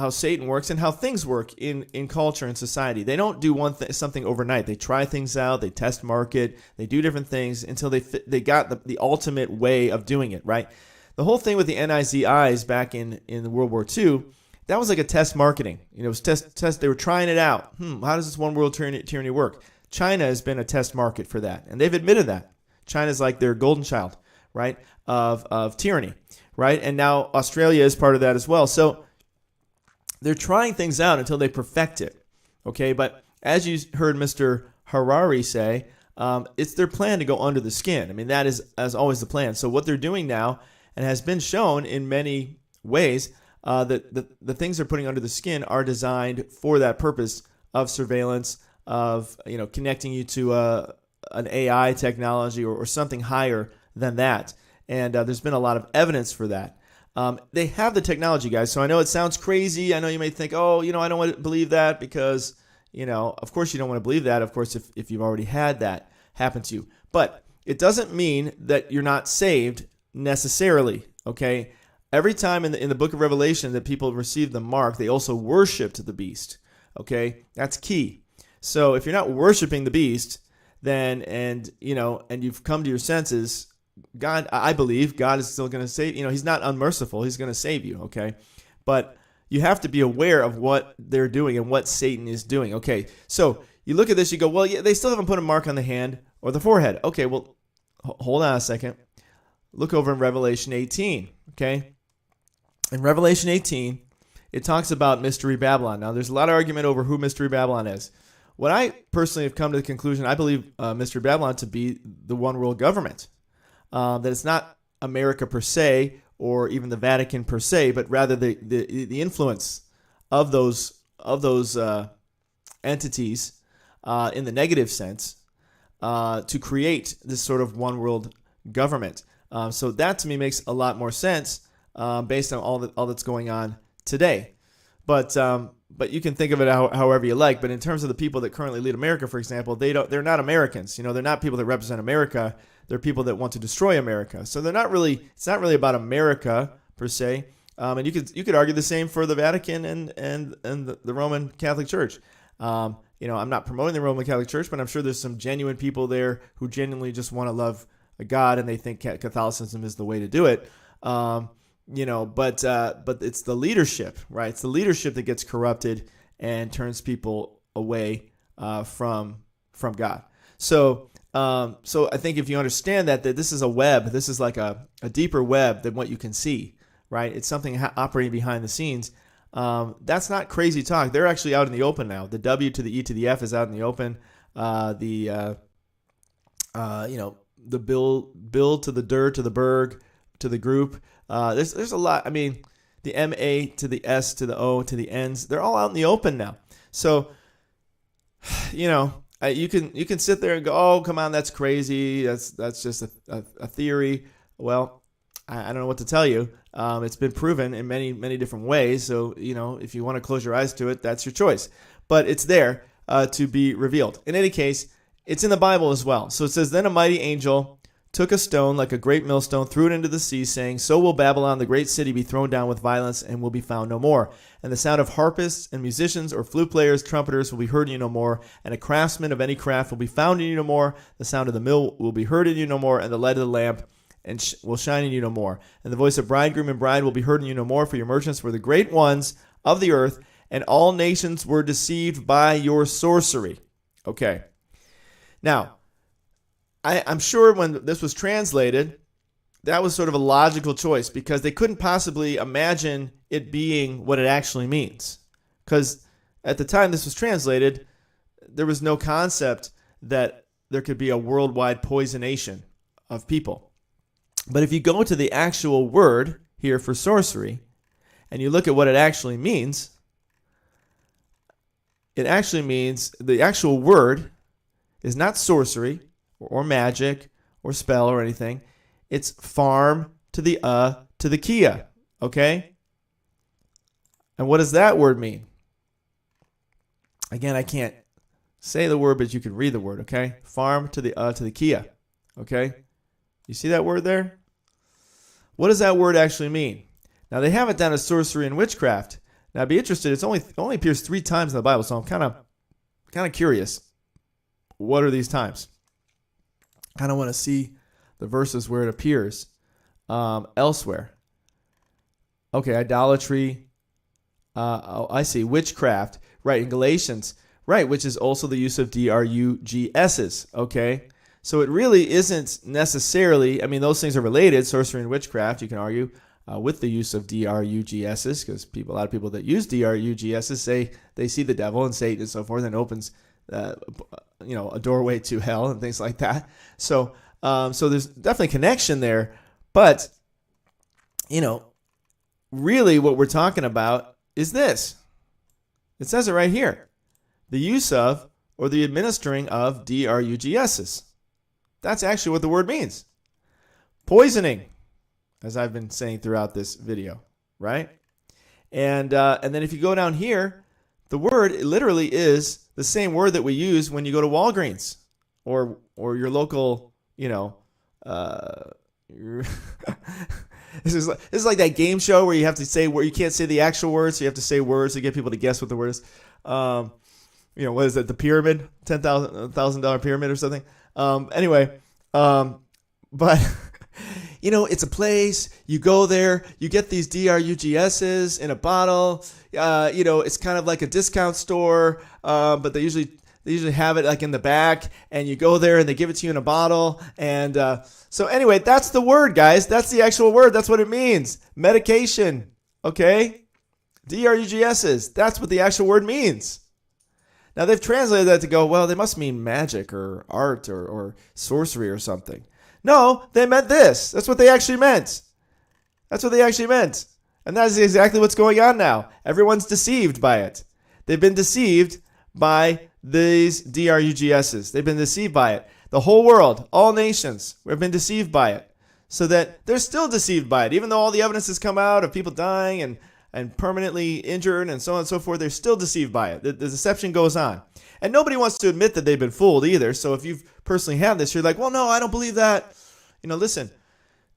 A: Satan works and how things work in culture and society. They don't do something overnight. They try things out. They test market. They do different things until they got the ultimate way of doing it, right? The whole thing with the NIZIs back in World War II, that was like a test marketing. It was test. They were trying it out. How does this one world tyranny work? China has been a test market for that, and they've admitted that. China's like their golden child, right, of tyranny, right? And now Australia is part of that as well. So they're trying things out until they perfect it, okay? But as you heard Mr. Harari say, it's their plan to go under the skin. I mean, that is, as always, the plan. So what they're doing now, and has been shown in many ways, that the things they're putting under the skin are designed for that purpose of surveillance, of connecting you to an AI technology or something higher than that. And there's been a lot of evidence for that. They have the technology, guys. So I know it sounds crazy. I know you may think, oh, I don't want to believe that because, of course you don't want to believe that, of course, if you've already had that happen to you. But it doesn't mean that you're not saved necessarily, okay? Every time in the book of Revelation that people received the mark, they also worshiped the beast, okay? That's key. So if you're not worshiping the beast, then, and you've come to your senses, God, I believe God is still going to save. He's not unmerciful. He's going to save you, okay? But you have to be aware of what they're doing and what Satan is doing, okay? So you look at this, you go, well, yeah, they still haven't put a mark on the hand or the forehead. Okay, well, hold on a second. Look over in Revelation 18, okay? In Revelation 18, it talks about Mystery Babylon. Now, there's a lot of argument over who Mystery Babylon is. What I personally have come to the conclusion, I believe Mystery Babylon to be the one world government. That it's not America per se or even the Vatican per se, but rather the influence of those entities in the negative sense to create this sort of one world government. So that to me makes a lot more sense based on all that's going on today. But you can think of it however you like. But in terms of the people that currently lead America, for example, they're not Americans. They're not people that represent America. They're people that want to destroy America. So it's not really about America per se. And you could argue the same for the Vatican and the Roman Catholic Church. I'm not promoting the Roman Catholic Church, but I'm sure there's some genuine people there who genuinely just want to love God and they think Catholicism is the way to do it. But it's the leadership, right? It's the leadership that gets corrupted and turns people away from God. So I think if you understand that this is a web, this is like a deeper web than what you can see, right? It's something operating behind the scenes. That's not crazy talk. They're actually out in the open now. The W to the E to the F is out in the open. The Bill to the Der to the Berg to the group. There's a lot. I mean, the MA to the S to the O to the N's, they're all out in the open now. So, you can sit there and go, oh, come on, that's crazy. That's just a theory. Well, I don't know what to tell you. It's been proven in many, many different ways. So, if you want to close your eyes to it, that's your choice. But it's there to be revealed. In any case, it's in the Bible as well. So it says, then a mighty angel took a stone like a great millstone, threw it into the sea, saying, so will Babylon, the great city, be thrown down with violence and will be found no more. And the sound of harpists and musicians or flute players, trumpeters will be heard in you no more. And a craftsman of any craft will be found in you no more. The sound of the mill will be heard in you no more. And the light of the lamp will shine in you no more. And the voice of bridegroom and bride will be heard in you no more. For your merchants were the great ones of the earth, and all nations were deceived by your sorcery. Okay. Now, I'm sure when this was translated, that was sort of a logical choice because they couldn't possibly imagine it being what it actually means. Because at the time this was translated, there was no concept that there could be a worldwide poisonation of people. But if you go to the actual word here for sorcery, and you look at what it actually means, it actually means the actual word is not sorcery or magic or spell or anything. It's farm to the kia, okay? And what does that word mean? Again, I can't say the word, but you can read the word, okay? Farm to the kia, okay? You see that word there? What does that word actually mean? Now, they have it down as sorcery and witchcraft. Now, I'd be interested. It only appears 3 times in the Bible, so I'm kind of curious. What are these times? Kind of want to see the verses where it appears elsewhere. Okay, idolatry. I see. Witchcraft. Right, in Galatians. Right, which is also the use of drug's. Okay? So it really isn't necessarily, I mean, those things are related, sorcery and witchcraft, you can argue, with the use of drug's, because a lot of people that use drug's say they see the devil and Satan and so forth, and opens a doorway to hell and things like that. So there's definitely connection there, but really what we're talking about is this. It says it right here. The use of or the administering of drug's. That's actually what the word means. Poisoning, as I've been saying throughout this video, right? And then if you go down here, the word literally is the same word that we use when you go to Walgreens or your local, This is like that game show where you have to say where you can't say the actual words, so you have to say words to get people to guess what the word is. What is it? The pyramid, $10,000 pyramid or something. But it's a place. You go there, you get these drug's in a bottle. It's kind of like a discount store, but they usually have it like in the back, and you go there and they give it to you in a bottle. And so anyway, that's the word, guys. That's the actual word. That's what it means. Medication. Okay? drug's. That's what the actual word means. Now they've translated that to go, well, they must mean magic or art or sorcery or something. No, they meant this. That's what they actually meant. That's what they actually meant. And that is exactly what's going on now. Everyone's deceived by it. They've been deceived by these drug's. They've been deceived by it. The whole world, all nations, have been deceived by it. So that they're still deceived by it. Even though all the evidence has come out of people dying and permanently injured and so on and so forth, they're still deceived by it. The deception goes on. And nobody wants to admit that they've been fooled either. So if you've personally had this, you're like, well, no, I don't believe that. Listen,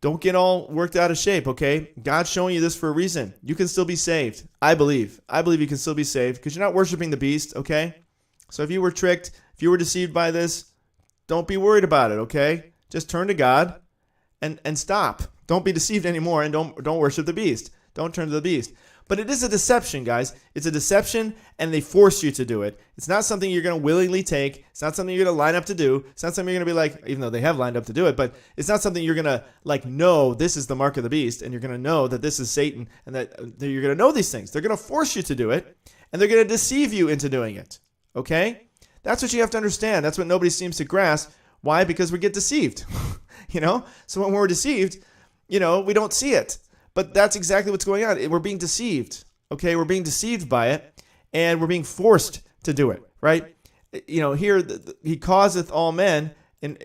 A: don't get all worked out of shape, okay? God's showing you this for a reason. You can still be saved. I believe you can still be saved because you're not worshiping the beast, okay? So if you were tricked, if you were deceived by this, don't be worried about it, okay? Just turn to God and stop. Don't be deceived anymore, and don't worship the beast. Don't turn to the beast. But it is a deception, guys. It's a deception, and they force you to do it. It's not something you're going to willingly take. It's not something you're going to line up to do. It's not something you're going to be like, even though they have lined up to do it, but it's not something you're going to know this is the mark of the beast, and you're going to know that this is Satan, and that you're going to know these things. They're going to force you to do it, and they're going to deceive you into doing it. Okay? That's what you have to understand. That's what nobody seems to grasp. Why? Because we get deceived. So when we're deceived, we don't see it. But that's exactly what's going on. We're being deceived. Okay? We're being deceived by it, and we're being forced to do it, right? Here, he causeth all men, and,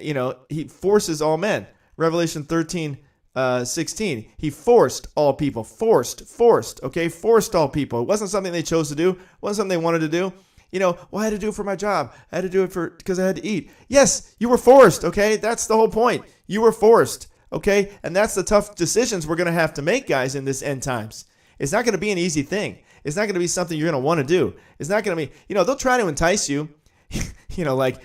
A: he forces all men. Revelation 13:16. He forced all people. Forced, okay? Forced all people. It wasn't something they chose to do. It wasn't something they wanted to do. I had to do it for my job. I had to do it because I had to eat. Yes, you were forced, okay? That's the whole point. You were forced, okay? And that's the tough decisions we're going to have to make, guys, in this end times. It's not going to be an easy thing. It's not going to be something you're going to want to do. It's not going to be, they'll try to entice you, like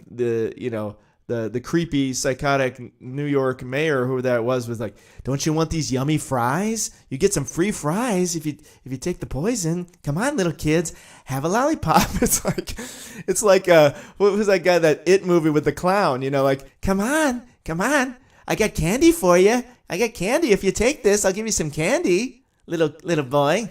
A: the creepy, psychotic New York mayor, who that was like, don't you want these yummy fries? You get some free fries if you take the poison. Come on, little kids, have a lollipop. It's like what was that guy, that It movie with the clown? Come on, I got candy for you. I got candy. If you take this, I'll give you some candy. little boy.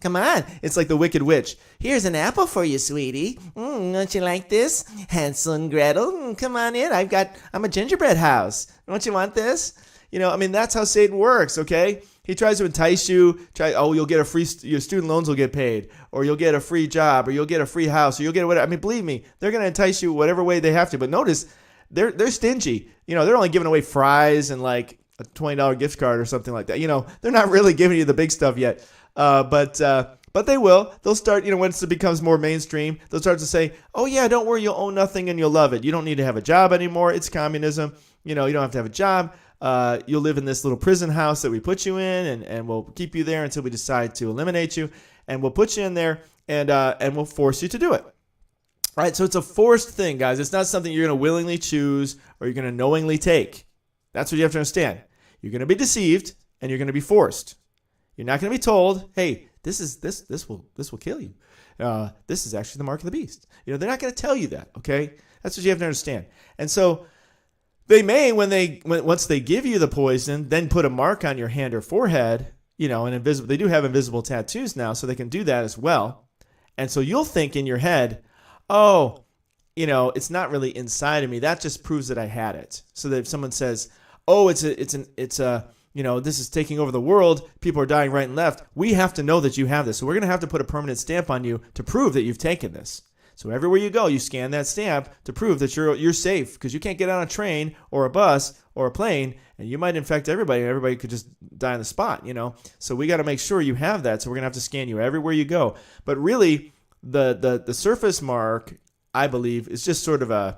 A: Come on. It's like the Wicked Witch. Here's an apple for you, sweetie. Don't you like this? Hansel and Gretel, come on in. I'm a gingerbread house. Don't you want this? That's how Satan works, okay? He tries to entice you. You'll get your student loans will get paid, or you'll get a free job, or you'll get a free house, or you'll get whatever. Believe me, they're going to entice you whatever way they have to. But notice, they're stingy. They're only giving away fries and like a $20 gift card or something like that. They're not really giving you the big stuff yet. But they will. They'll start, once it becomes more mainstream, they'll start to say, oh yeah, don't worry, you'll own nothing and you'll love it. You don't need to have a job anymore. It's communism. You don't have to have a job. You'll live in this little prison house that we put you in, and we'll keep you there until we decide to eliminate you. And we'll put you in there, and we'll force you to do it. All right, so it's a forced thing, guys. It's not something you're going to willingly choose or you're going to knowingly take. That's what you have to understand. You're going to be deceived, and you're going to be forced. You're not going to be told, hey, this will kill you. This is actually the mark of the beast. They're not going to tell you that, okay? That's what you have to understand. And so they may, once they give you the poison, then put a mark on your hand or forehead, and they do have invisible tattoos now, so they can do that as well. And so you'll think in your head, oh, it's not really inside of me. That just proves that I had it. So that if someone says, oh, this is taking over the world, people are dying right and left, we have to know that you have this. So we're going to have to put a permanent stamp on you to prove that you've taken this. So everywhere you go, you scan that stamp to prove that you're safe, because you can't get on a train or a bus or a plane and you might infect everybody. Everybody could just die on the spot, So we got to make sure you have that. So we're going to have to scan you everywhere you go. But really, the surface mark, I believe, is just sort of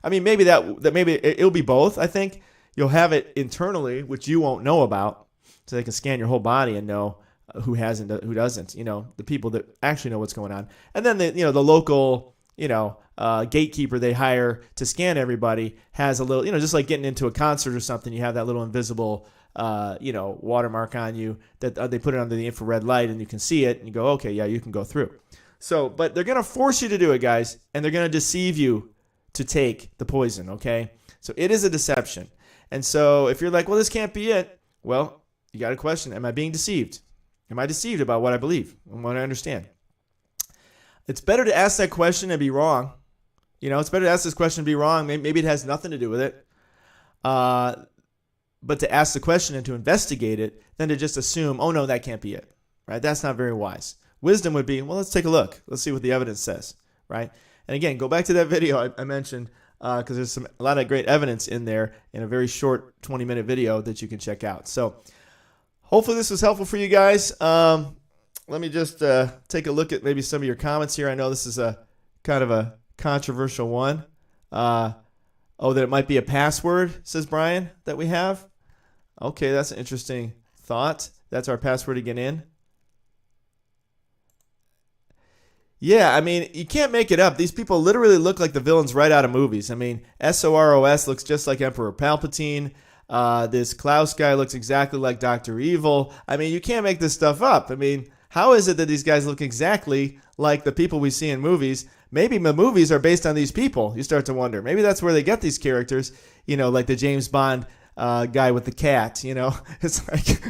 A: maybe it'll be both. I think you'll have it internally, which you won't know about, so they can scan your whole body and know who has and who doesn't. The people that actually know what's going on, and then the local gatekeeper they hire to scan everybody has a little, just like getting into a concert or something. You have that little invisible watermark on you that they put it under the infrared light, and you can see it, and you go, okay, yeah, you can go through. So, but they're going to force you to do it, guys, and they're going to deceive you to take the poison, okay? So it is a deception. And so if you're like, well, this can't be it, well, you got to question, am I being deceived? Am I deceived about what I believe and what I understand? It's better to ask that question and be wrong. It's better to ask this question and be wrong. Maybe it has nothing to do with it. But to ask the question and to investigate it, than to just assume, oh, no, that can't be it, right? That's not very wise. Wisdom would be, well, let's take a look. Let's see what the evidence says, right? And again, go back to that video I mentioned, because there's a lot of great evidence in there in a very short 20-minute video that you can check out. So hopefully this was helpful for you guys. Let me just take a look at maybe some of your comments here. I know this is a kind of a controversial one. That it might be a password, says Brian, that we have. Okay, that's an interesting thought. That's our password to get in. Yeah, you can't make it up. These people literally look like the villains right out of movies. SOROS looks just like Emperor Palpatine. This Klaus guy looks exactly like Dr. Evil. You can't make this stuff up. How is it that these guys look exactly like the people we see in movies? Maybe the movies are based on these people. You start to wonder. Maybe that's where they get these characters, like the James Bond guy with the cat, It's like,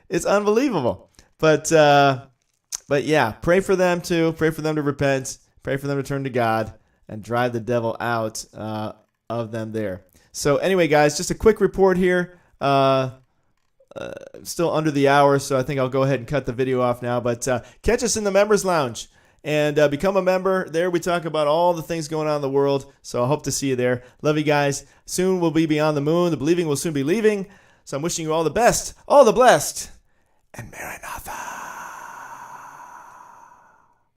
A: it's unbelievable. But yeah, pray for them too. Pray for them to repent. Pray for them to turn to God and drive the devil out of them there. So anyway, guys, just a quick report here. Still under the hour, so I think I'll go ahead and cut the video off now. But catch us in the Members Lounge and become a member. There we talk about all the things going on in the world. So I hope to see you there. Love you guys. Soon we'll be beyond the moon. The believing will soon be leaving. So I'm wishing you all the best, all the blessed, and Maranatha.